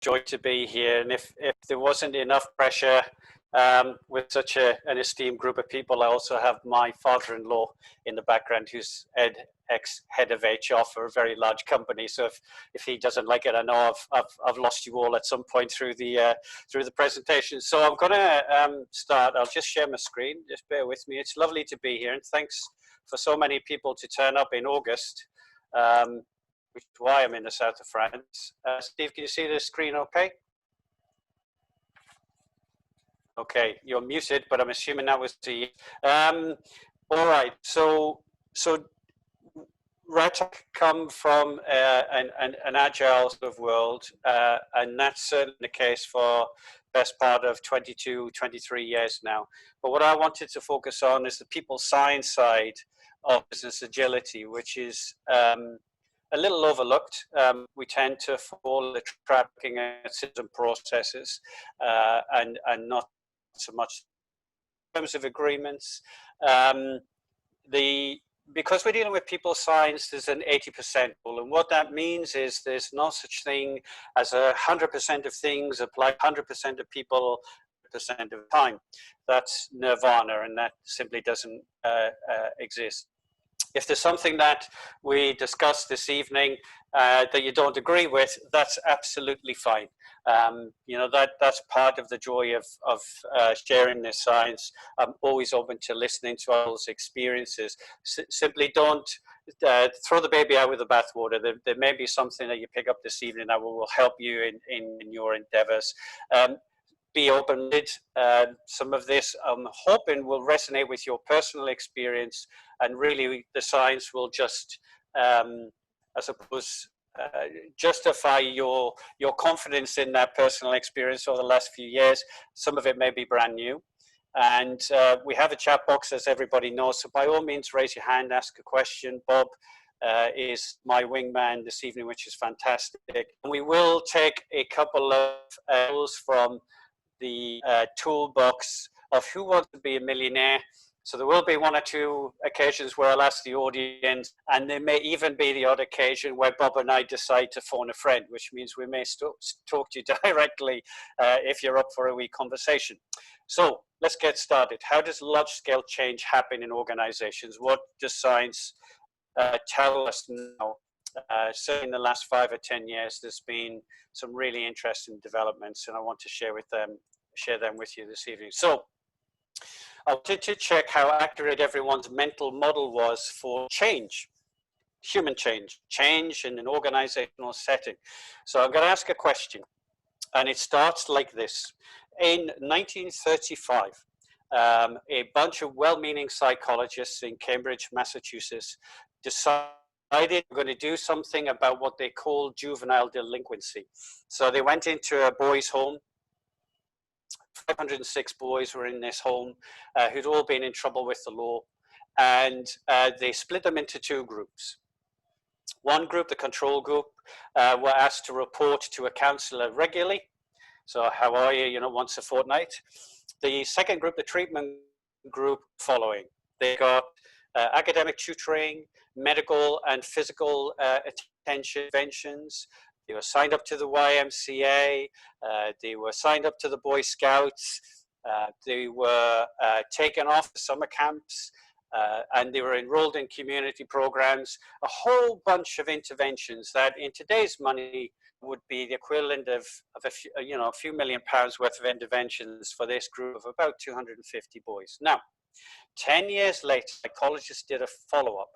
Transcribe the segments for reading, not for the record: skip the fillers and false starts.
joy to be here. And if there wasn't enough pressure with such an esteemed group of people, I also have my father-in-law in the background, who's ex-head of HR for a very large company. So if he doesn't like it, I know I've lost you all at some point through the presentation. So I'm going to start. I'll just share my screen. Just bear with me. It's lovely to be here, and thanks for so many people to turn up in August, which is why I'm in the south of France. Steve, can you see the screen okay? Okay, you're muted, but I'm assuming that was the. All right, so Radtac come from an agile sort of world, and that's certainly the case for best part of 22, 23 years now. But what I wanted to focus on is the people science side of business agility, which is a little overlooked. We tend to fall the tracking at system processes and not so much in terms of agreements. Because we're dealing with people science, there's an 80% rule. And what that means is there's no such thing as 100% of things apply 100% of people 100% of the time. That's nirvana, and that simply doesn't exist. If there's something that we discussed this evening that you don't agree with, that's absolutely fine. You know, that's part of the joy of sharing this science. I'm always open to listening to others' experiences. Simply don't throw the baby out with the bathwater. There may be something that you pick up this evening that will help you in your endeavors. Be open-minded. Some of this I'm hoping will resonate with your personal experience, and really the science will just, I suppose, justify your confidence in that personal experience over the last few years. Some of it may be brand new. And we have a chat box, as everybody knows, so by all means raise your hand, ask a question. Bob is my wingman this evening, which is fantastic. And we will take a couple of tools from the toolbox of Who Wants to Be a Millionaire. So there will be one or two occasions where I'll ask the audience, and there may even be the odd occasion where Bob and I decide to phone a friend, which means we may talk to you directly if you're up for a wee conversation. So let's get started. How does large-scale change happen in organizations? What does science tell us now? So in the last 5 or 10 years, there's been some really interesting developments, and I want to share them with you this evening. So I wanted to check how accurate everyone's mental model was for change, human change in an organizational setting. So I'm going to ask a question, and it starts like this. In 1935, a bunch of well-meaning psychologists in Cambridge, Massachusetts, decided we're going to do something about what they call juvenile delinquency. So they went into a boys' home. 506 boys were in this home who'd all been in trouble with the law, and they split them into two groups. One group, the control group, were asked to report to a counselor regularly. So how are you, once a fortnight. The second group, the treatment group, following. They got academic tutoring, medical and physical attention interventions. They were signed up to the YMCA, they were signed up to the Boy Scouts, they were taken off the summer camps, and they were enrolled in community programs, a whole bunch of interventions that in today's money would be the equivalent of a few million pounds worth of interventions for this group of about 250 boys. Now, 10 years later, psychologists did a follow-up.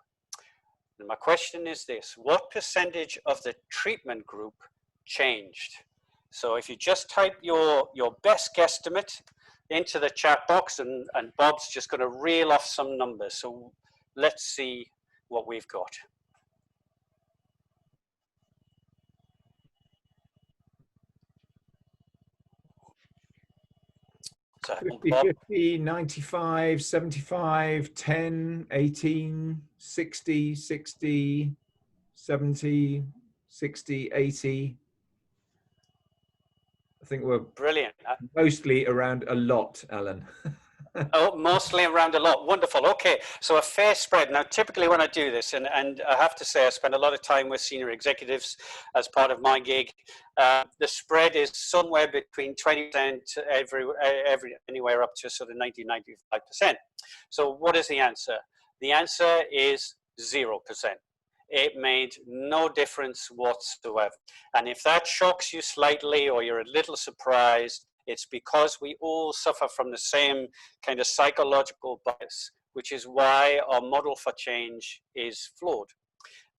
And my question is this: what percentage of the treatment group changed? So if you just type your best guesstimate into the chat box, and Bob's just going to reel off some numbers. So let's see what we've got. So 50, 50, 95, 75, 10, 18, 60, 60, 70, 60, 80. I think we're brilliant. Mostly around a lot, Alan. Oh, mostly around a lot. Wonderful. Okay, so a fair spread. Now, typically when I do this, and I have to say I spend a lot of time with senior executives as part of my gig, the spread is somewhere between 20% anywhere up to sort of 90–95%. So what is the answer? The answer is 0%. It made no difference whatsoever. And if that shocks you slightly or you're a little surprised, it's because we all suffer from the same kind of psychological bias, which is why our model for change is flawed.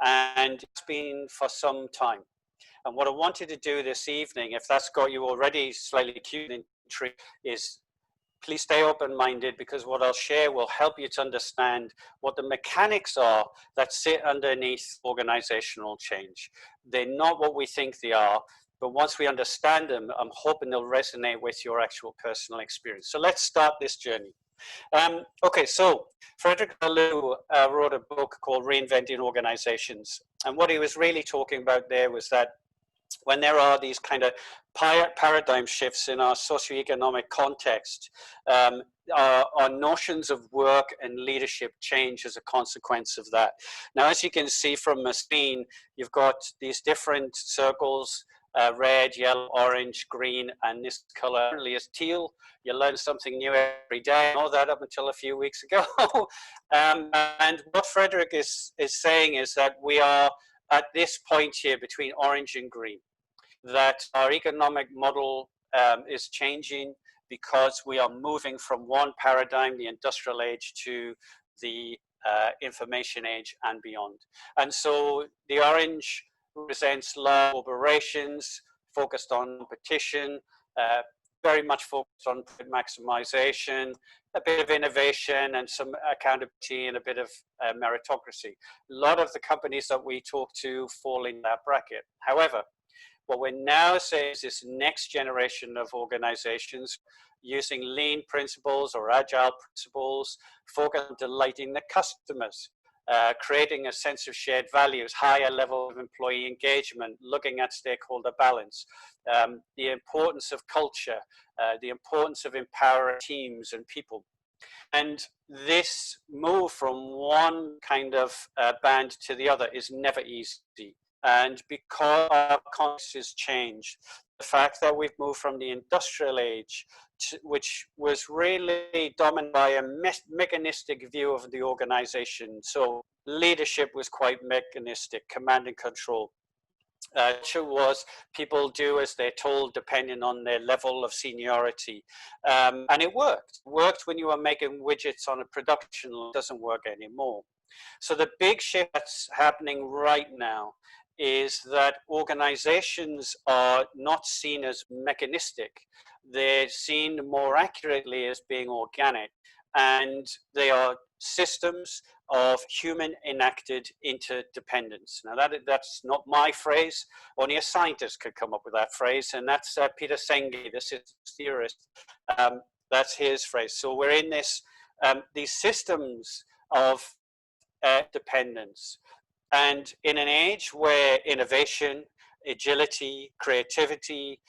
And it's been for some time. And what I wanted to do this evening, if that's got you already slightly cued and intrigued, is please stay open-minded, because what I'll share will help you to understand what the mechanics are that sit underneath organizational change. They're not what we think they are, but once we understand them, I'm hoping they'll resonate with your actual personal experience. So let's start this journey. Okay, so Frederick Laloux wrote a book called Reinventing Organizations. And what he was really talking about there was that when there are these kind of paradigm shifts in our socioeconomic context, our notions of work and leadership change as a consequence of that. Now, as you can see from the screen, you've got these different circles, red, yellow, orange, green, and this color currently is teal. You learn something new every day. I know that up until a few weeks ago. And what Frederick is saying is that we are at this point here between orange and green, that our economic model is changing because we are moving from one paradigm, the industrial age, to the information age and beyond. And so the orange represents large corporations focused on competition, very much focused on maximization, a bit of innovation and some accountability and a bit of meritocracy. A lot of the companies that we talk to fall in that bracket. However, what we're now saying is this next generation of organizations using lean principles or agile principles, focus on delighting the customers, creating a sense of shared values, higher level of employee engagement, looking at stakeholder balance, the importance of culture, the importance of empowering teams and people. And this move from one kind of band to the other is never easy. And because our context has changed, the fact that we've moved from the industrial age, which was really dominated by a mechanistic view of the organization. So leadership was quite mechanistic, command and control. Was people do as they're told depending on their level of seniority, and it worked when you were making widgets on a production line. It doesn't work anymore. So the big shift that's happening right now is that organizations are not seen as mechanistic. They're seen more accurately as being organic, and they are systems of human enacted interdependence. Now that's not my phrase, only a scientist could come up with that phrase, and that's Peter Senge, the systems theorist. That's his phrase. So we're in this, these systems of dependence. And in an age where innovation, agility, creativity,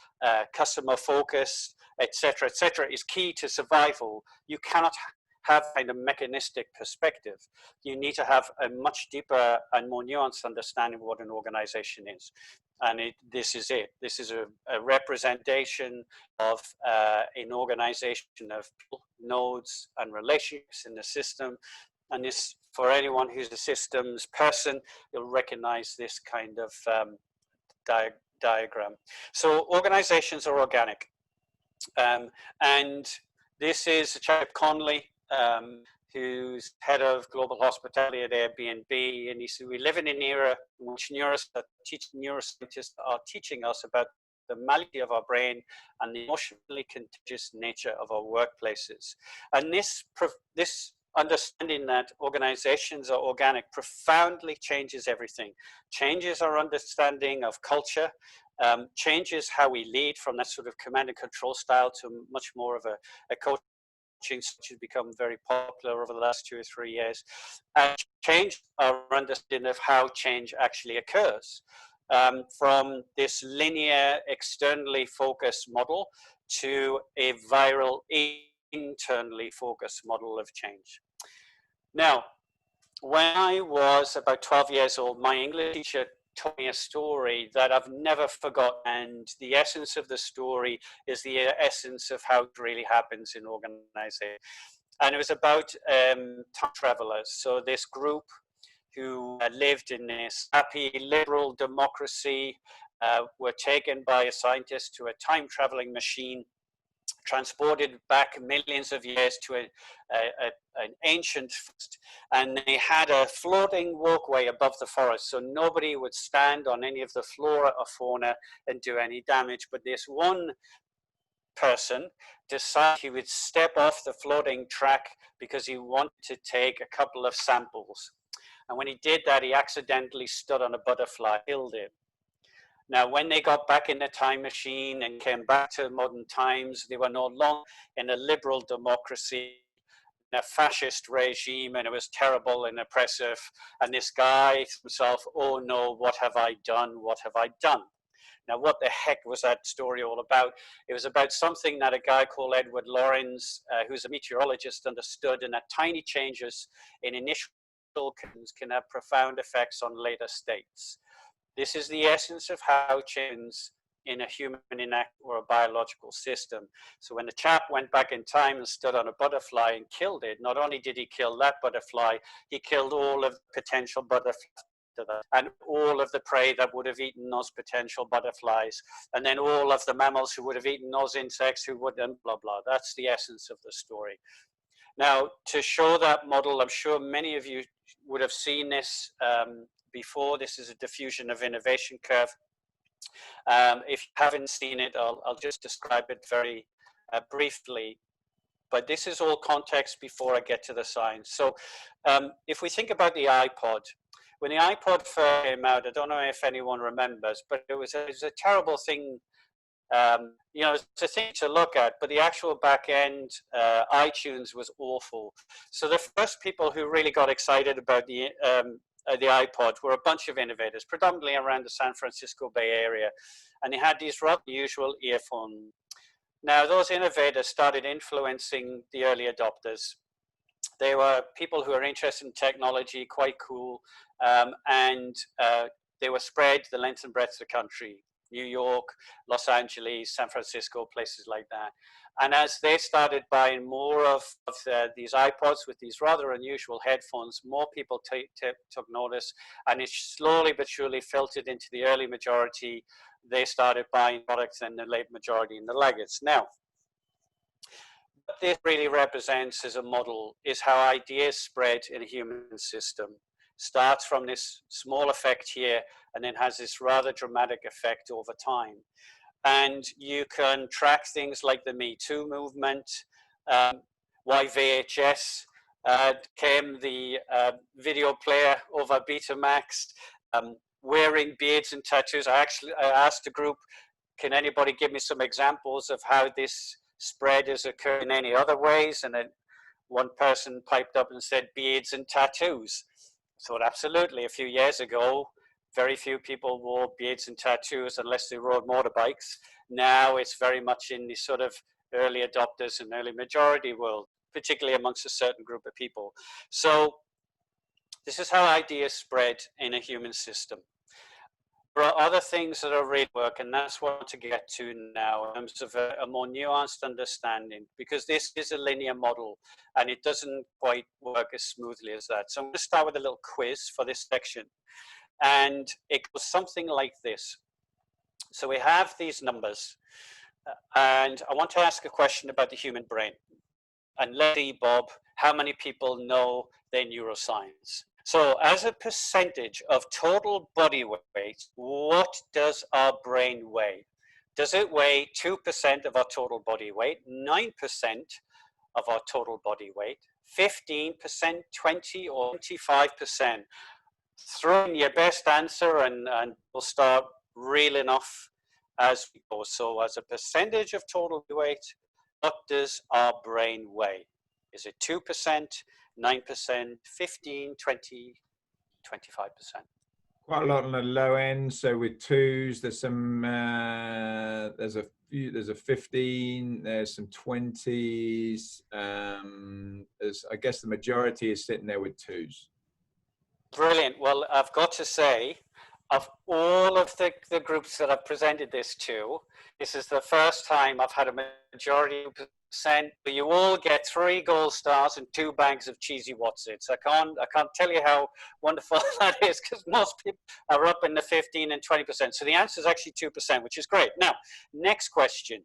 customer focus, etc., is key to survival, you cannot have kind of mechanistic perspective. You need to have a much deeper and more nuanced understanding of what an organization is. And this is it. This is a representation of an organization of people, nodes, and relationships in the system. And this, for anyone who's a systems person, you'll recognize this kind of diagram. So organizations are organic. And this is a chap, Conley, who's head of global hospitality at Airbnb, and he said, we live in an era in which neuroscientists are teaching us about the malady of our brain and the emotionally contagious nature of our workplaces. And this understanding that organizations are organic profoundly changes everything. Changes our understanding of culture, changes how we lead from that sort of command and control style to much more of a coaching, which has become very popular over the last 2 or 3 years, and change our understanding of how change actually occurs. From this linear, externally focused model to a viral internally focused model of change. Now, when I was about 12 years old, my English teacher told me a story that I've never forgotten, and the essence of the story is the essence of how it really happens in organization. And it was about time travelers. So this group who lived in this happy liberal democracy were taken by a scientist to a time traveling machine, transported back millions of years to an ancient forest, and they had a floating walkway above the forest, so nobody would stand on any of the flora or fauna and do any damage. But this one person decided he would step off the floating track because he wanted to take a couple of samples. And when he did that, he accidentally stood on a butterfly, killed it. Now, when they got back in the time machine and came back to modern times, they were no longer in a liberal democracy, in a fascist regime, and it was terrible and oppressive. And this guy himself, oh no, what have I done? What have I done? Now, what the heck was that story all about? It was about something that a guy called Edward Lorenz, who's a meteorologist, understood, and that tiny changes in initial can have profound effects on later states. This is the essence of how change in a human or a biological system. So when the chap went back in time and stood on a butterfly and killed it, not only did he kill that butterfly, he killed all of the potential butterflies and all of the prey that would have eaten those potential butterflies, and then all of the mammals who would have eaten those insects who wouldn't, blah, blah. That's the essence of the story. Now, to show that model, I'm sure many of you would have seen this before. This is a diffusion of innovation curve. If you haven't seen it, I'll just describe it very briefly. But this is all context before I get to the science. So if we think about the iPod, when the iPod first came out, I don't know if anyone remembers, but it was a terrible thing. You know, it's a thing to look at, but the actual back end, iTunes was awful. So the first people who really got excited about the iPod were a bunch of innovators, predominantly around the San Francisco Bay Area, and they had these rather unusual earphones. Now, those innovators started influencing the early adopters. They were people who were interested in technology, quite cool, and they were spread the length and breadth of the country. New York, Los Angeles, San Francisco, places like that. And as they started buying more of these iPods with these rather unusual headphones, more people took notice, and it slowly but surely filtered into the early majority. They started buying products, and the late majority in the laggards. Now, what this really represents as a model is how ideas spread in a human system. Starts from this small effect here and then has this rather dramatic effect over time. And you can track things like the Me Too movement, why VHS came, the video player over Betamax, wearing beards and tattoos. I asked the group, can anybody give me some examples of how this spread has occurred in any other ways? And then one person piped up and said beards and tattoos. So absolutely, a few years ago, very few people wore beards and tattoos unless they rode motorbikes. Now it's very much in the sort of early adopters and early majority world, particularly amongst a certain group of people. So this is how ideas spread in a human system. There are other things that are really work, and that's what I want to get to now in terms of a more nuanced understanding, because this is a linear model and it doesn't quite work as smoothly as that. So I'm going to start with a little quiz for this section, and it goes something like this. So we have these numbers, and I want to ask a question about the human brain. And let's see, Bob, how many people know their neuroscience? So as a percentage of total body weight, what does our brain weigh? Does it weigh 2% of our total body weight, 9% of our total body weight, 15%, 20, or 25%? Throw in your best answer and we'll start reeling off as we go. So as a percentage of total weight, what does our brain weigh? Is it 2%, 9%, 15, 20, 25%? Quite a lot on the low end. So with twos, there's some, there's a 15, there's some 20s. I guess the majority is sitting there with twos. Brilliant. Well, I've got to say, of all of the groups that I've presented this to, this is the first time I've had a majority percent. You all get 3 gold stars and 2 bags of cheesy Wotsits. I can't tell you how wonderful that is, because most people are up in the 15 and 20%. So the answer is actually 2%, which is great. Now, next question.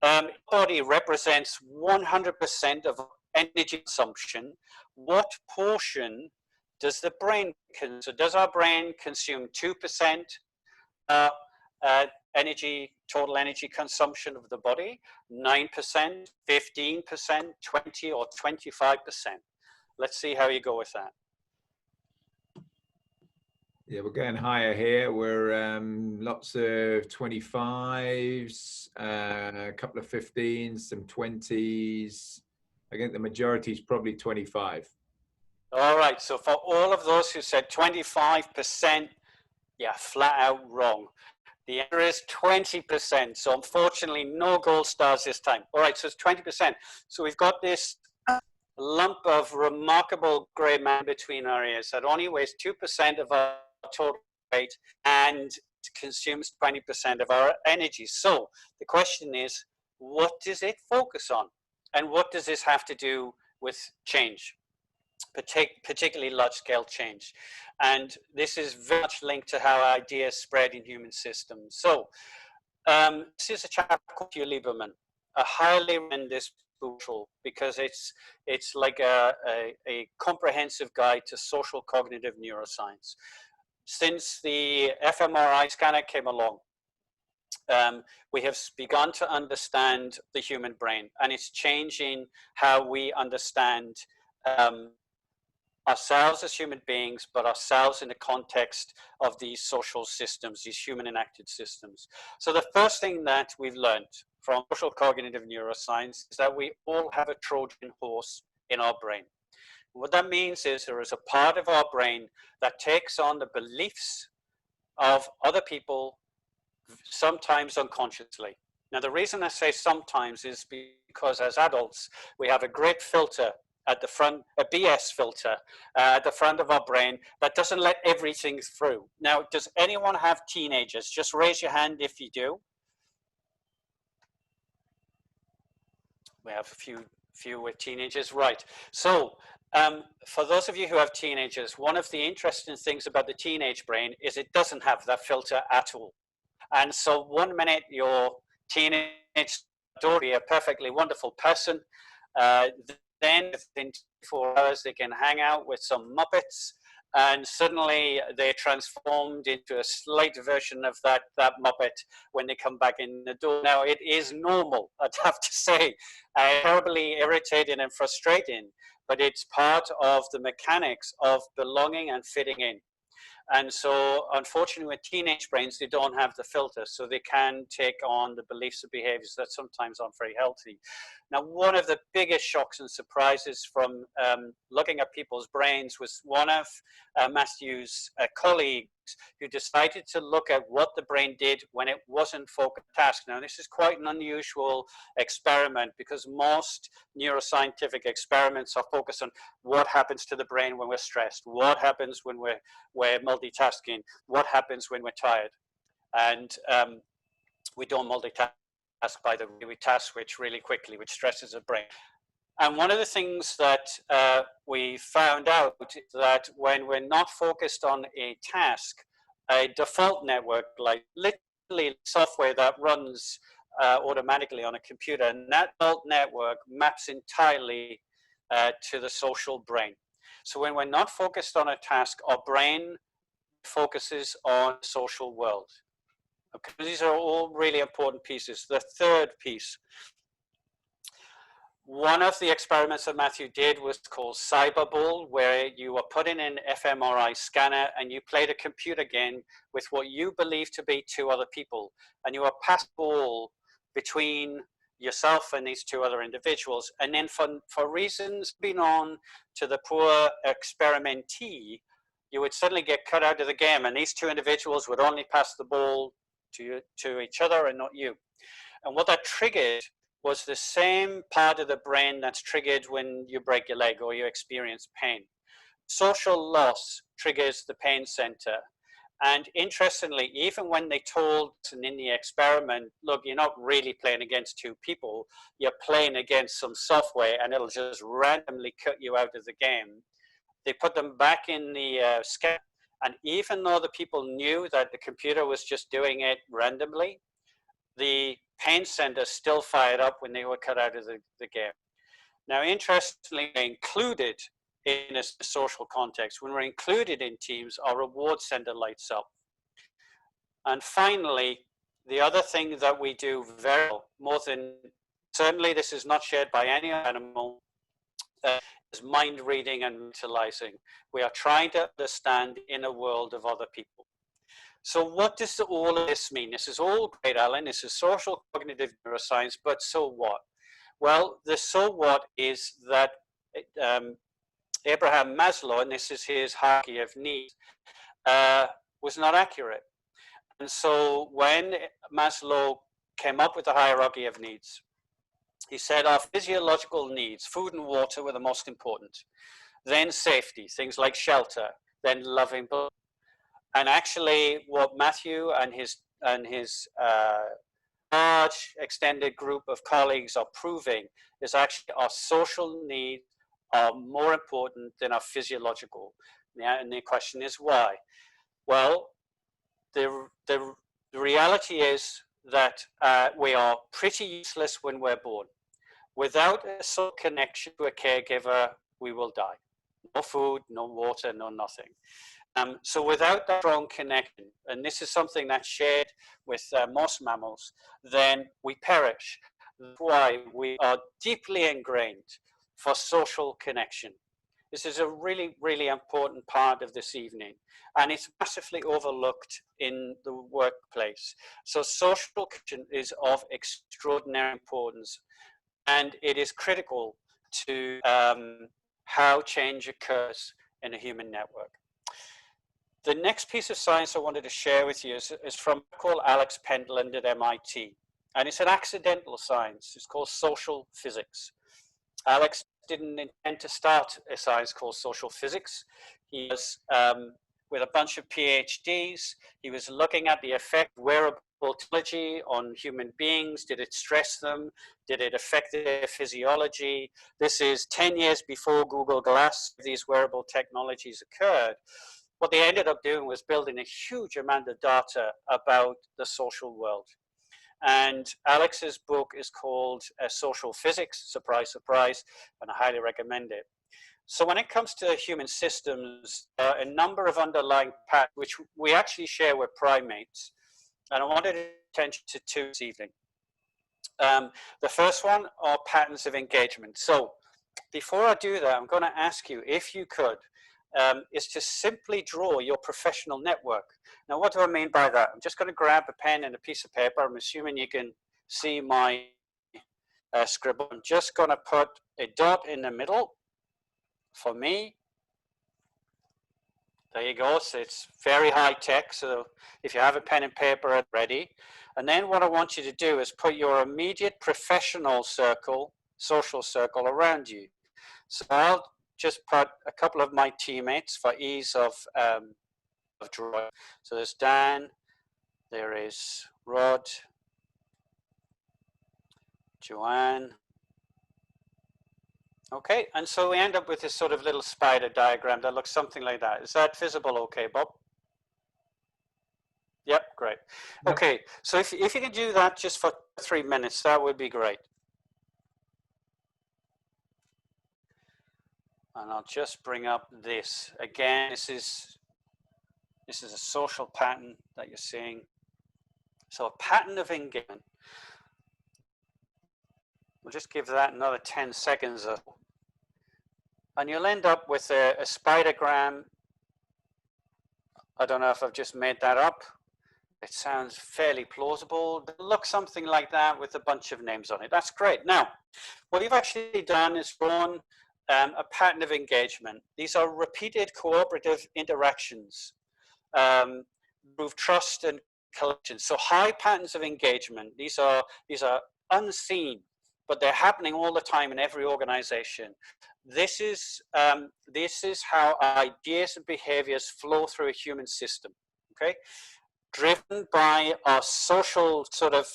Body represents 100% of energy consumption. What portion does the brain consume? So does our brain consume 2% total energy consumption of the body, 9%, 15%, 20, or 25%? Let's see how you go with that. Yeah, we're going higher here. We're lots of 25s, a couple of 15s, some 20s. I think the majority is probably 25. All right, so for all of those who said 25%, yeah, flat out wrong. The answer is 20%. So unfortunately, no gold stars this time. All right, so it's 20%. So we've got this lump of remarkable grey matter between our ears that only weighs 2% of our total weight and consumes 20% of our energy. So the question is, what does it focus on? And what does this have to do with change? Particularly large-scale change. And this is very much linked to how ideas spread in human systems. So this is a chap called Hugh Lieberman. I highly recommend this book because it's like a comprehensive guide to social cognitive neuroscience. Since the fMRI scanner came along, we have begun to understand the human brain, and it's changing how we understand ourselves as human beings, but ourselves in the context of these social systems, these human enacted systems. So the first thing that we've learned from social cognitive neuroscience is that we all have a Trojan horse in our brain. What that means is there is a part of our brain that takes on the beliefs of other people, sometimes unconsciously. Now, the reason I say sometimes is because as adults, we have a great filter at the front, a BS filter at the front of our brain that doesn't let everything through. Now, does anyone have teenagers? Just raise your hand if you do. We have a few with teenagers, right? So for those of you who have teenagers, one of the interesting things about the teenage brain is it doesn't have that filter at all. And so 1 minute your teenage daughter, a perfectly wonderful person, then within 24 hours they can hang out with some Muppets, and suddenly they're transformed into a slight version of that Muppet when they come back in the door. Now, it is normal, I'd have to say, terribly irritating and frustrating, but it's part of the mechanics of belonging and fitting in. And so, unfortunately, with teenage brains, they don't have the filter, so they can take on the beliefs and behaviors that sometimes aren't very healthy. Now, one of the biggest shocks and surprises from looking at people's brains was one of Matthew's colleagues who decided to look at what the brain did when it wasn't focused on task. Now, this is quite an unusual experiment because most neuroscientific experiments are focused on what happens to the brain when we're stressed, what happens when we're multitasking, what happens when we're tired. And we don't multitask, by the way, we task switch really quickly, which stresses the brain. And one of the things that we found out is that when we're not focused on a task, a default network, like literally software that runs automatically on a computer, and that default network maps entirely to the social brain. So when we're not focused on a task, our brain focuses on the social world. Okay, these are all really important pieces. The third piece, one of the experiments that Matthew did was called Cyberball, where you were put in an fMRI scanner and you played a computer game with what you believe to be 2 other people, and you were passed ball between yourself and these 2 other individuals, and then for reasons known to the poor experimentee, you would suddenly get cut out of the game, and these two individuals would only pass the ball to each other and not you. And what that triggered was the same part of the brain that's triggered when you break your leg or you experience pain. Social loss triggers the pain center. And interestingly, even when they told us in the experiment, look, you're not really playing against two people, you're playing against some software and it'll just randomly cut you out of the game. They put them back in the scan, and even though the people knew that the computer was just doing it randomly, the pain center still fired up when they were cut out of the game. Now, interestingly, included in a social context, when we're included in teams, our reward center lights up. And finally, the other thing that we do very well, more than, certainly this is not shared by any animal, is mind reading and mentalizing. We are trying to understand the inner world of other people. So what does all of this mean? This is all great, Alan. This is social cognitive neuroscience, but so what? Well, the so what is that Abraham Maslow, and this is his hierarchy of needs, was not accurate. And so when Maslow came up with the hierarchy of needs, he said our physiological needs, food and water, were the most important. Then safety, things like shelter, then loving. And actually what Matthew and his large extended group of colleagues are proving is actually our social needs are more important than our physiological. And the question is why? Well, the reality is that we are pretty useless when we're born. Without a social connection to a caregiver, we will die. No food, no water, no nothing. So without that strong connection, and this is something that's shared with most mammals, then we perish. That's why we are deeply ingrained for social connection. This is a really, really important part of this evening, and it's massively overlooked in the workplace. So social connection is of extraordinary importance, and it is critical to how change occurs in a human network. The next piece of science I wanted to share with you is from called Alex Pentland at MIT. And it's an accidental science. It's called social physics. Alex didn't intend to start a science called social physics. He was with a bunch of PhDs. He was looking at the effect of wearable technology on human beings. Did it stress them? Did it affect their physiology? This is 10 years before Google Glass, these wearable technologies occurred. What they ended up doing was building a huge amount of data about the social world. And Alex's book is called Social Physics, surprise, surprise, and I highly recommend it. So when it comes to human systems, a number of underlying patterns, which we actually share with primates, and I wanted to pay attention to two this evening. The first one are patterns of engagement. So before I do that, I'm going to ask you, if you could, is to simply draw your professional network. Now, what do I mean by that? I'm just going to grab a pen and a piece of paper. I'm assuming you can see my scribble. I'm just going to put a dot in the middle for me. There you go. So it's very high tech. So if you have a pen and paper ready. And then what I want you to do is put your immediate professional circle, social circle around you. So I'll just put a couple of my teammates for ease of drawing. So there's Dan, there is Rod, Joanne. Okay, and so we end up with this sort of little spider diagram that looks something like that. Is that visible okay, Bob? Yep, great. Yep. Okay, so if you can do that just for 3 minutes, that would be great. And I'll just bring up this. Again, this is a social pattern that you're seeing. So a pattern of engagement. We'll just give that another 10 seconds. And you'll end up with a spidergram. I don't know if I've just made that up. It sounds fairly plausible. It looks something like that with a bunch of names on it. That's great. Now, what you've actually done is drawn a pattern of engagement. These are repeated cooperative interactions, prove trust and collection. So high patterns of engagement. These are unseen, but they're happening all the time in every organization. This is how ideas and behaviors flow through a human system. Okay, driven by our social sort of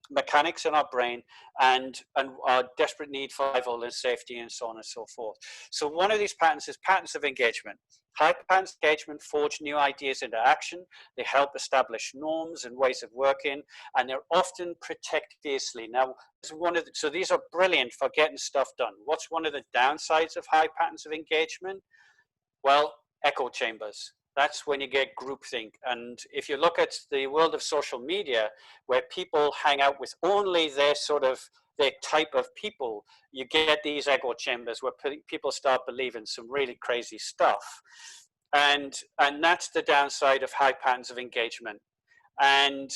mechanics in our brain and our desperate need for survival and safety and so on and so forth. So one of these patterns is patterns of engagement. High patterns of engagement forge new ideas into action. They help establish norms and ways of working, and they're often protected fiercely. Now, so these are brilliant for getting stuff done. What's one of the downsides of high patterns of engagement? Well, echo chambers. That's when you get groupthink. And if you look at the world of social media, where people hang out with only their type of people, you get these echo chambers where people start believing some really crazy stuff. And that's the downside of high patterns of engagement. And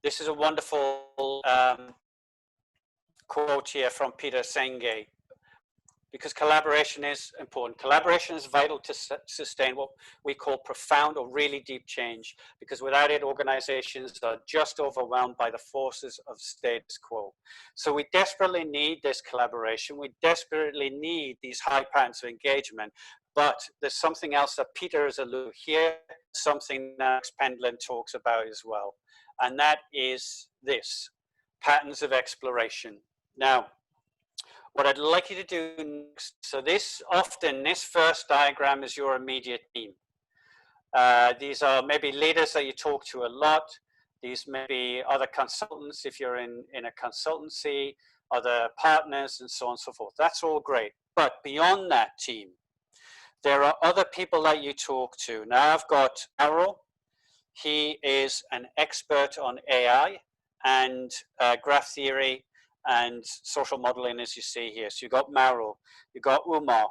this is a wonderful quote here from Peter Senge. Because collaboration is important. Collaboration is vital to sustain what we call profound or really deep change, because without it, organizations are just overwhelmed by the forces of status quo. So we desperately need this collaboration. We desperately need these high patterns of engagement. But there's something else that Peter has alluded here, something that Pendleton talks about as well. And that is this, patterns of exploration. Now, what I'd like you to do next, so this first diagram is your immediate team. These are maybe leaders that you talk to a lot. These may be other consultants if you're in a consultancy, other partners and so on and so forth. That's all great. But beyond that team, there are other people that you talk to. Now I've got Arrow. He is an expert on AI and graph theory and social modeling, as you see here. So you've got Maro, you've got Umar.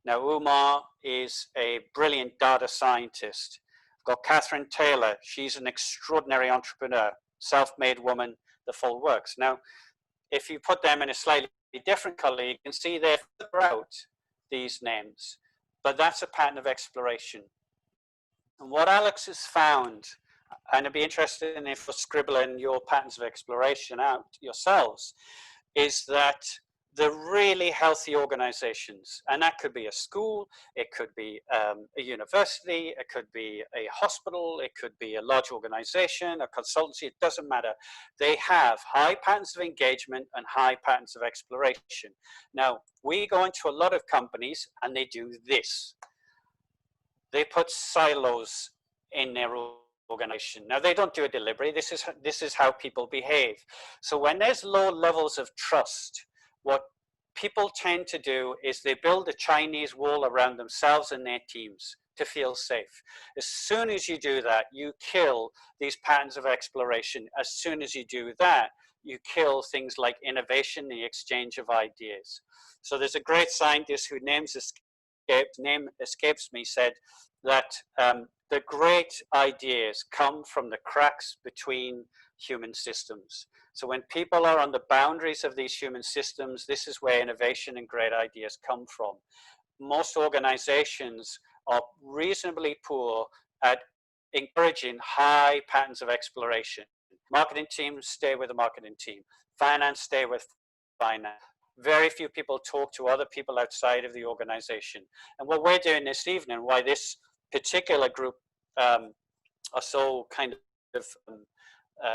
Now Umar is a brilliant data scientist. I've got Catherine Taylor. She's an extraordinary entrepreneur, self-made woman, the full works. Now, if you put them in a slightly different color, you can see they flicker out these names, but that's a pattern of exploration. And what Alex has found, and I'd be interested in if you're scribbling your patterns of exploration out yourselves, is that the really healthy organizations, and that could be a school, it could be a university, it could be a hospital, it could be a large organization, a consultancy, it doesn't matter. They have high patterns of engagement and high patterns of exploration. Now, we go into a lot of companies and they do this. They put silos in their organization. Now, they don't do it deliberately. This is how people behave. So when there's low levels of trust, what people tend to do is they build a Chinese wall around themselves and their teams to feel safe. As soon as you do that, you kill these patterns of exploration. As soon as you do that, you kill things like innovation, the exchange of ideas. So there's a great scientist whose name escapes me, said that the great ideas come from the cracks between human systems. So when people are on the boundaries of these human systems, this is where innovation and great ideas come from. Most organizations are reasonably poor at encouraging high patterns of exploration. Marketing teams stay with the marketing team. Finance stay with finance. Very few people talk to other people outside of the organization. And what we're doing this evening, why this particular group are so kind of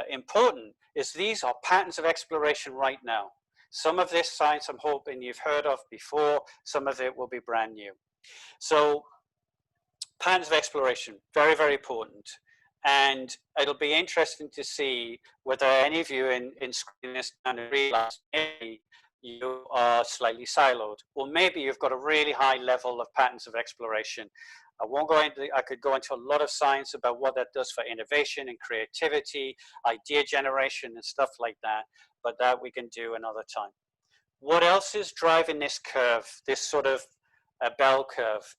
important, is these are patterns of exploration right now. Some of this science I'm hoping you've heard of before, some of it will be brand new. So patterns of exploration, very, very important. And it'll be interesting to see whether any of you in screening this down and realize maybe you are slightly siloed, or maybe you've got a really high level of patterns of exploration. I could go into a lot of science about what that does for innovation and creativity, idea generation and stuff like that, but that we can do another time. What else is driving this curve, this sort of bell curve?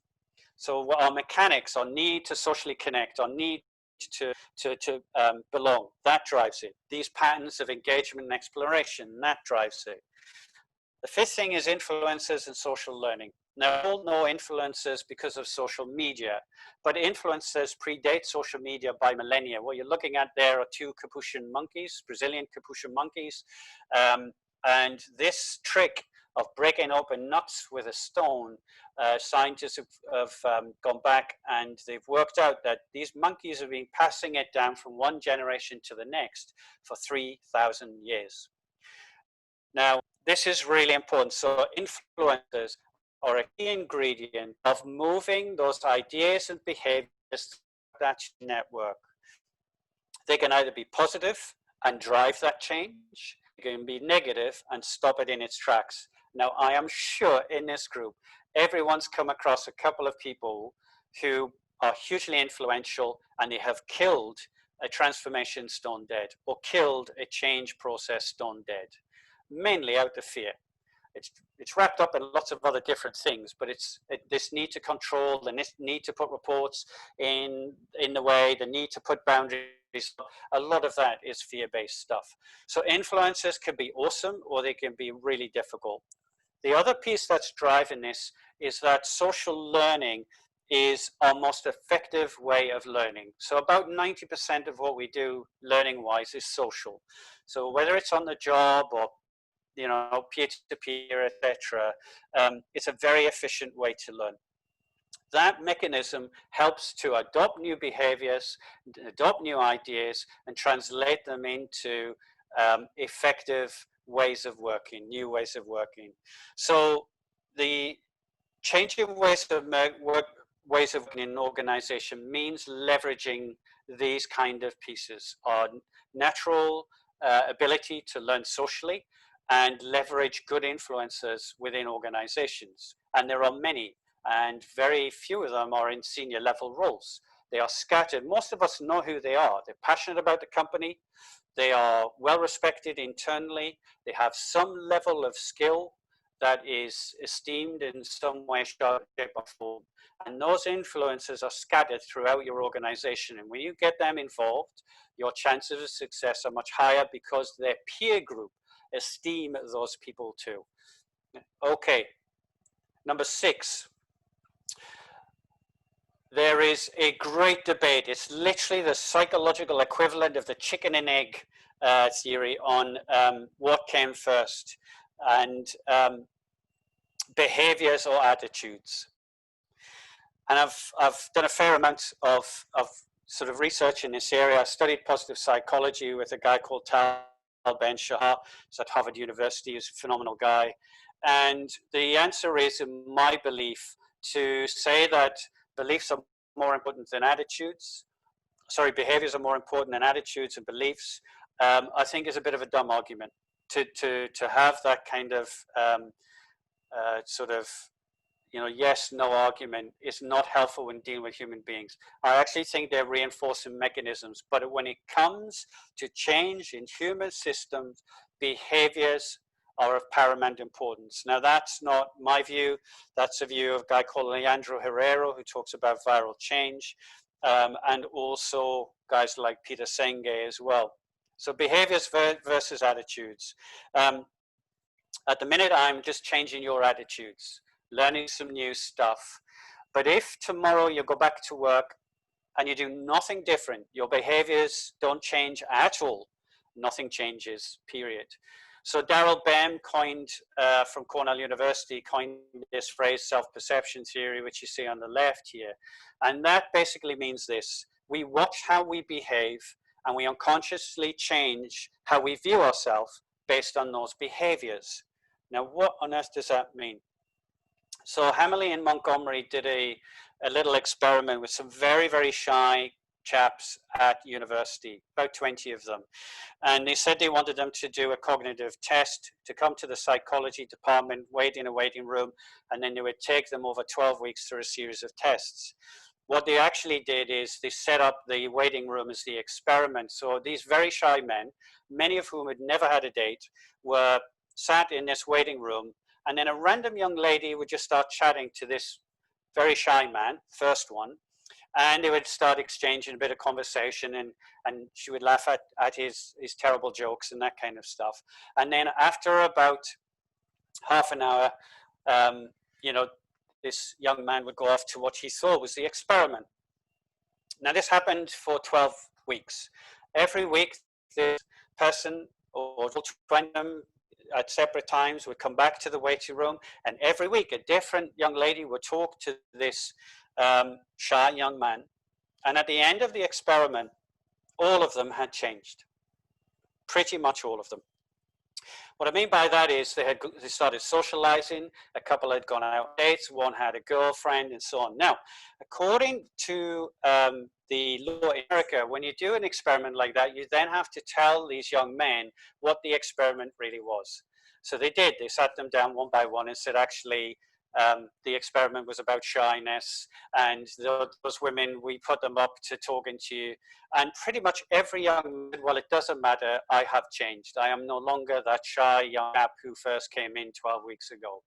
So our mechanics, our need to socially connect, our need to belong, that drives it. These patterns of engagement and exploration, that drives it. The fifth thing is influencers and social learning. Now, we all know influencers because of social media, but influencers predate social media by millennia. What you're looking at there are two Capuchin monkeys, Brazilian Capuchin monkeys. And this trick of breaking open nuts with a stone, scientists have gone back and they've worked out that these monkeys have been passing it down from one generation to the next for 3,000 years. Now, this is really important. So influencers are a key ingredient of moving those ideas and behaviors through that network. They can either be positive and drive that change, they can be negative and stop it in its tracks. Now, I am sure in this group, everyone's come across a couple of people who are hugely influential and they have killed a transformation stone dead or killed a change process stone dead, mainly out of fear. It's wrapped up in lots of other different things, but it's this need to control, the need to put reports in the way, the need to put boundaries. A lot of that is fear-based stuff. So influencers can be awesome or they can be really difficult. The other piece that's driving this is that social learning is our most effective way of learning. So about 90% of what we do learning-wise is social. So whether it's on the job or peer-to-peer, etc., it's a very efficient way to learn. That mechanism helps to adopt new behaviors, adopt new ideas, and translate them into effective ways of working, new ways of working. So the changing ways of working in an organization means leveraging these kind of pieces, our natural ability to learn socially and leverage good influencers within organizations. And there are many, and very few of them are in senior level roles. They are scattered. Most of us know who they are. They're passionate about the company. They are well respected internally. They have some level of skill that is esteemed in some way, shape, or form. And those influencers are scattered throughout your organization. And when you get them involved, your chances of success are much higher because their peer group esteem those people too. Okay, number 6. There is a great debate. It's literally the psychological equivalent of the chicken and egg theory on what came first, and behaviors or attitudes. And I've done a fair amount of sort of research in this area. I studied positive psychology with a guy called Tal Ben-Shahar. He's at Harvard University. He's a phenomenal guy. And the answer is, in my belief, to say that beliefs are more important than attitudes. Sorry, behaviors are more important than attitudes and beliefs. I think is a bit of a dumb argument. To have that kind of sort of yes, no argument is not helpful when dealing with human beings. I actually think they're reinforcing mechanisms, but when it comes to change in human systems, behaviors are of paramount importance. Now, that's not my view. That's a view of a guy called Leandro Herrero, who talks about viral change, and also guys like Peter Senge as well. So behaviors versus attitudes. At the minute, I'm just changing your attitudes, learning some new stuff. But if tomorrow you go back to work and you do nothing different, your behaviors don't change at all, nothing changes, period. So Darrell Bem coined, from Cornell University, coined this phrase, self-perception theory, which you see on the left here. And that basically means this: we watch how we behave and we unconsciously change how we view ourselves based on those behaviors. Now, what on earth does that mean? So Hammerly and Montgomery did a little experiment with some very, very shy chaps at university, about 20 of them. And they said they wanted them to do a cognitive test, to come to the psychology department, wait in a waiting room, and then they would take them over 12 weeks through a series of tests. What they actually did is they set up the waiting room as the experiment. So these very shy men, many of whom had never had a date, were sat in this waiting room, and then a random young lady would just start chatting to this very shy man, first one, and they would start exchanging a bit of conversation, and she would laugh at his terrible jokes and that kind of stuff. And then after about half an hour, you know, this young man would go off to what he thought was the experiment. Now, this happened for 12 weeks. Every week, this person or 20 of them at separate times would come back to the waiting room, and every week a different young lady would talk to this shy young man. And at the end of the experiment, all of them had changed. Pretty much all of them. What I mean by that is they started socializing, a couple had gone out on dates, one had a girlfriend, and so on. Now, according to the law in America, when you do an experiment like that, you then have to tell these young men what the experiment really was. So they did. They sat them down one by one and said, actually, the experiment was about shyness, and those women, we put them up to talking to you. And pretty much every young man, well, it doesn't matter, I have changed. I am no longer that shy young chap who first came in 12 weeks ago.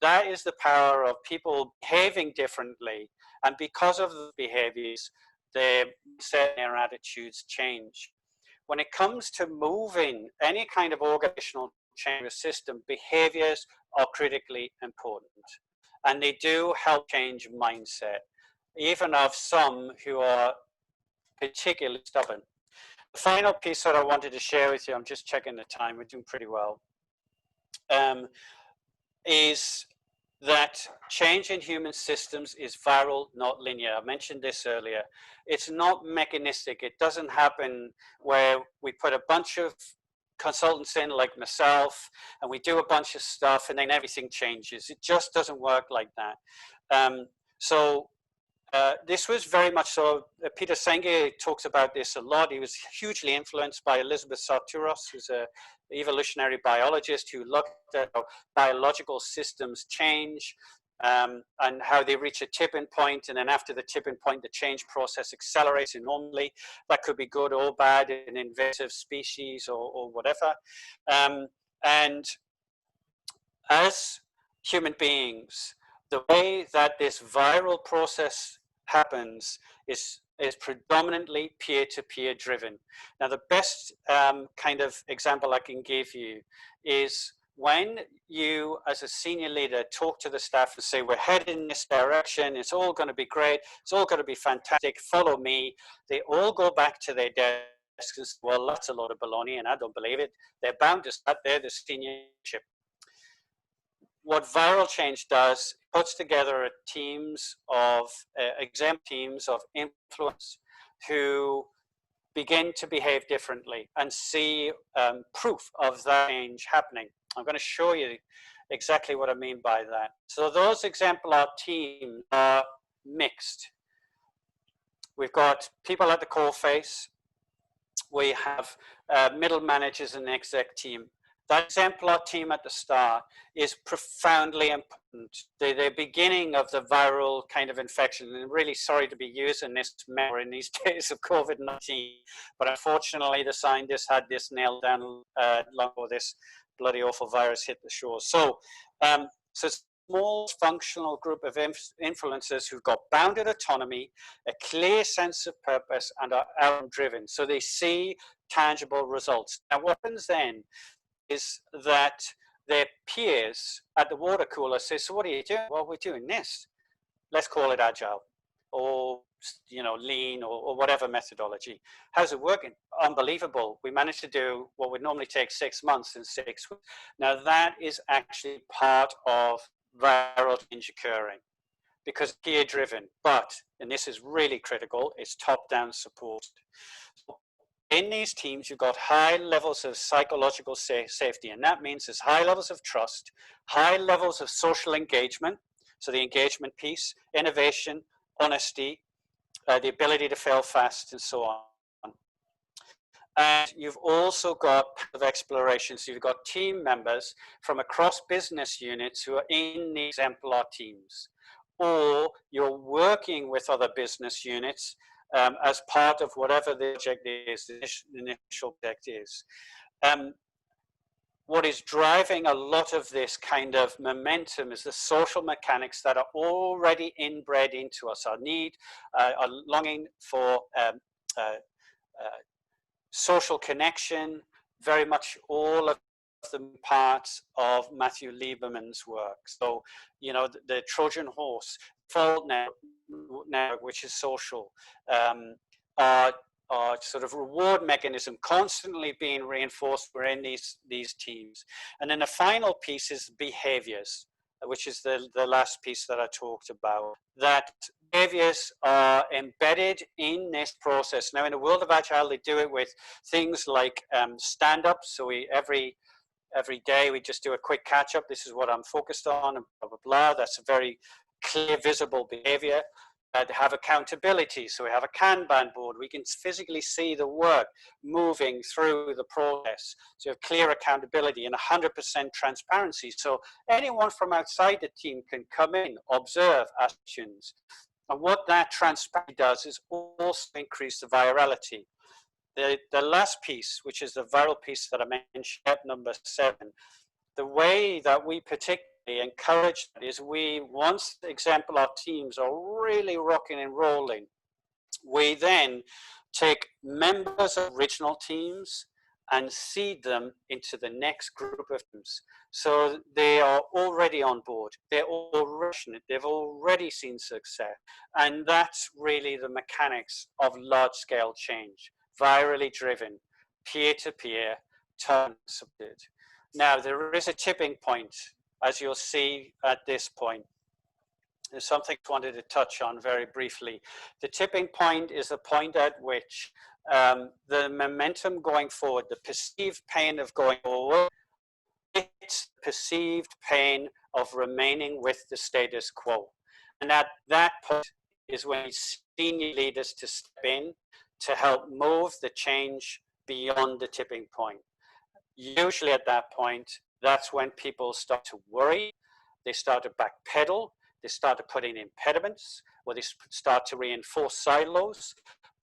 That is the power of people behaving differently. And because of the behaviors, their attitudes change. When it comes to moving any kind of organizational change system, behaviors are critically important. And they do help change mindset, even of some who are particularly stubborn. The final piece that I wanted to share with you, I'm just checking the time, we're doing pretty well, is that change in human systems is viral, not linear. I mentioned this earlier. It's not mechanistic. It doesn't happen where we put a bunch of consultants in like myself and we do a bunch of stuff and then everything changes. It just doesn't work like that. This was very much so. Peter Senge talks about this a lot. He was hugely influenced by Elizabeth Sartouros, who's an evolutionary biologist who looked at how biological systems change and how they reach a tipping point, and then after the tipping point, the change process accelerates enormously. That could be good or bad in invasive species or whatever. And as human beings, the way that this viral process happens is predominantly peer-to-peer driven. Now, the best kind of example I can give you is when you, as a senior leader, talk to the staff and say, we're heading in this direction, it's all going to be great, it's all going to be fantastic, follow me. They all go back to their desks and say, well, that's a lot of baloney, and I don't believe it. They're bound to start there, the seniorship. What viral change does, puts together teams of exempt teams of influence who begin to behave differently and see proof of that change happening. I'm going to show you exactly what I mean by that. So those exemplar teams are mixed. We've got people at the coalface. We have middle managers and exec team. That exemplar team at the start is profoundly important. The beginning of the viral kind of infection, and I'm really sorry to be using this metaphor in these days of COVID-19, but unfortunately the scientists had this nailed down long before this bloody awful virus hit the shores. So it's a small functional group of influencers who've got bounded autonomy, a clear sense of purpose, and are outcome driven. So they see tangible results. Now what happens then is that their peers at the water cooler say, so what are you doing? Well, we're doing this. Let's call it agile or, you know, lean or whatever methodology. How's it working? Unbelievable. We managed to do what would normally take 6 months in 6 weeks. Now that is actually part of viral change occurring because peer driven, but, and this is really critical, it's top-down support. In these teams, you've got high levels of psychological safety, and that means there's high levels of trust, high levels of social engagement, so the engagement piece, innovation, honesty, the ability to fail fast, and so on. And you've also got of exploration, so you've got team members from across business units who are in the exemplar teams, or you're working with other business units as part of whatever the project is, the initial project is. What is driving a lot of this kind of momentum is the social mechanics that are already inbred into us. Our need, our longing for social connection, very much all of the parts of Matthew Lieberman's work. So, you know, the Trojan horse, fault network, which is social, are sort of reward mechanism constantly being reinforced within these teams. And then the final piece is behaviors, which is the last piece that I talked about, that behaviors are embedded in this process. Now, in the world of Agile, they do it with things like stand-ups. So every day we just do a quick catch-up. This is what I'm focused on, and blah, blah, blah. That's a very clear, visible behavior. To have accountability. So we have a Kanban board. We can physically see the work moving through the process. So you have clear accountability and 100% transparency. So anyone from outside the team can come in, observe actions. And what that transparency does is also increase the virality. The last piece, which is the viral piece that I mentioned, step number 7, the way that we particularly encourage that is once, for example, our teams are really rocking and rolling, we then take members of original teams and seed them into the next group of teams. So they are already on board, they're already, they've already seen success. And that's really the mechanics of large-scale change, virally driven, peer-to-peer, turn-supported. Now, there is a tipping point, as you'll see at this point. There's something I wanted to touch on very briefly. The tipping point is the point at which the momentum going forward, the perceived pain of going forward, it's perceived pain of remaining with the status quo. And at that point is when senior leaders to step in to help move the change beyond the tipping point. Usually at that point, that's when people start to worry, they start to backpedal, they start to put in impediments, or they start to reinforce silos.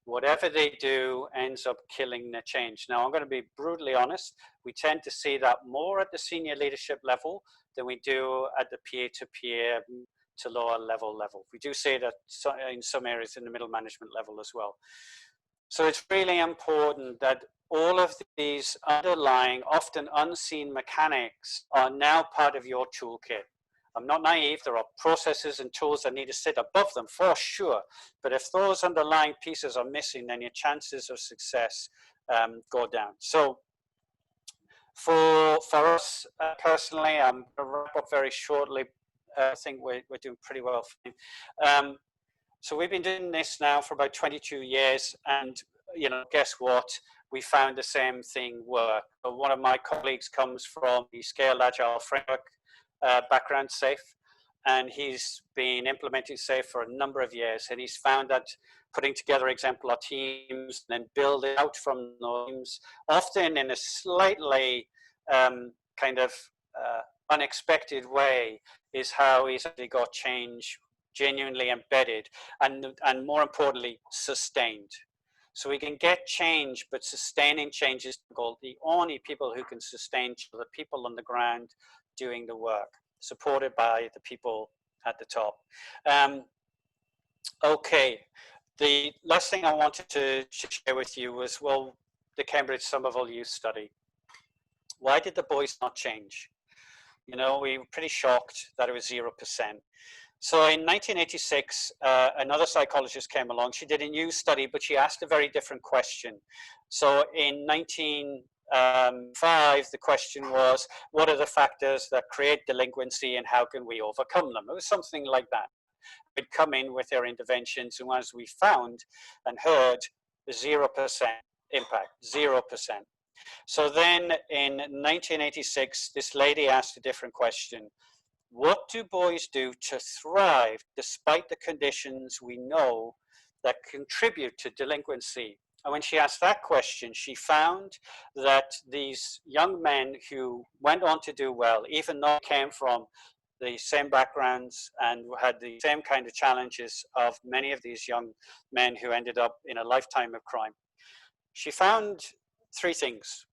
Whatever they do ends up killing the change. Now, I'm going to be brutally honest. We tend to see that more at the senior leadership level than we do at the peer-to-peer to lower level. We do see that in some areas in the middle management level as well. So it's really important that all of these underlying, often unseen mechanics are now part of your toolkit. I'm not naive, there are processes and tools that need to sit above them for sure. But if those underlying pieces are missing, then your chances of success go down. So for us personally, I'm going to wrap up very shortly. I think we're doing pretty well. So we've been doing this now for about 22 years, and you know, guess what? We found the same thing work. One of my colleagues comes from the Scaled Agile Framework background, SAFe, and he's been implementing SAFe for a number of years, and he's found that putting together exemplar teams and then building out from those teams, often in a slightly kind of unexpected way, is how he's actually got change genuinely embedded and more importantly, sustained. So we can get change, but sustaining change is the goal. The only people who can sustain change are the people on the ground doing the work, supported by the people at the top. Okay, the last thing I wanted to share with you was, well, the Cambridge Somerville Youth Study. Why did the boys not change? You know, we were pretty shocked that it was 0%. So in 1986, another psychologist came along. She did a new study, but she asked a very different question. So in 1905, the question was, what are the factors that create delinquency and how can we overcome them? It was something like that. We'd come in with their interventions, and as we found and heard, 0% impact, 0%. So then in 1986, this lady asked a different question. What do boys do to thrive despite the conditions we know that contribute to delinquency? And when she asked that question, she found that these young men who went on to do well, even though they came from the same backgrounds and had the same kind of challenges of many of these young men who ended up in a lifetime of crime, she found 3 things.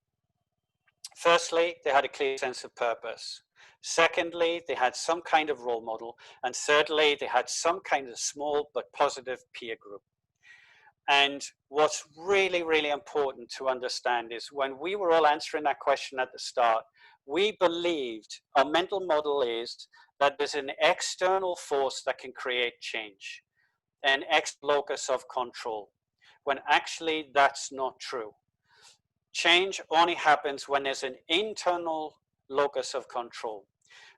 Firstly, they had a clear sense of purpose. Secondly, they had some kind of role model. And thirdly, they had some kind of small but positive peer group. And what's really, really important to understand is when we were all answering that question at the start, we believed our mental model is that there's an external force that can create change, an ex locus of control, when actually that's not true. Change only happens when there's an internal locus of control.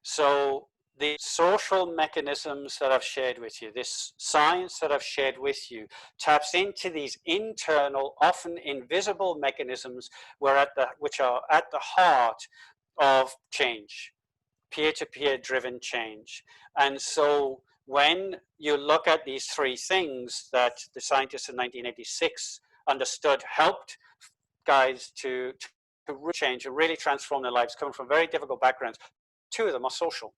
So the social mechanisms that I've shared with you, this science that I've shared with you, taps into these internal, often invisible mechanisms which are at the heart of change, peer-to-peer driven change. And so when you look at these three things that the scientists in 1986 understood helped guys to change and really transform their lives, coming from very difficult backgrounds, two of them are social.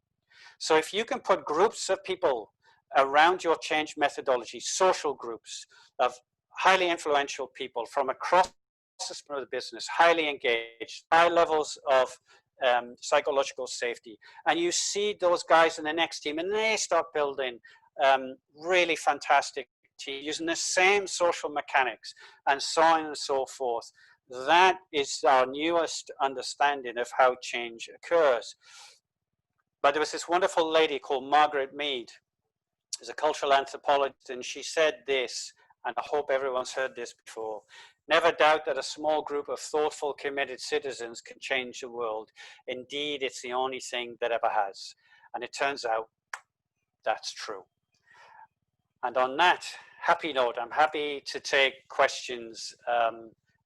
So if you can put groups of people around your change methodology, social groups of highly influential people from across the spectrum of the business, highly engaged, high levels of psychological safety, and you see those guys in the next team and they start building really fantastic teams using the same social mechanics and so on and so forth. That is our newest understanding of how change occurs. But there was this wonderful lady called Margaret Mead, who's a cultural anthropologist, and she said this, and I hope everyone's heard this before: never doubt that a small group of thoughtful, committed citizens can change the world. Indeed, it's the only thing that ever has. And it turns out that's true. And on that happy note, I'm happy to take questions.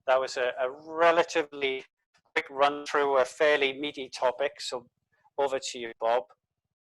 That was a relatively quick run through a fairly meaty topic. So over to you, Bob.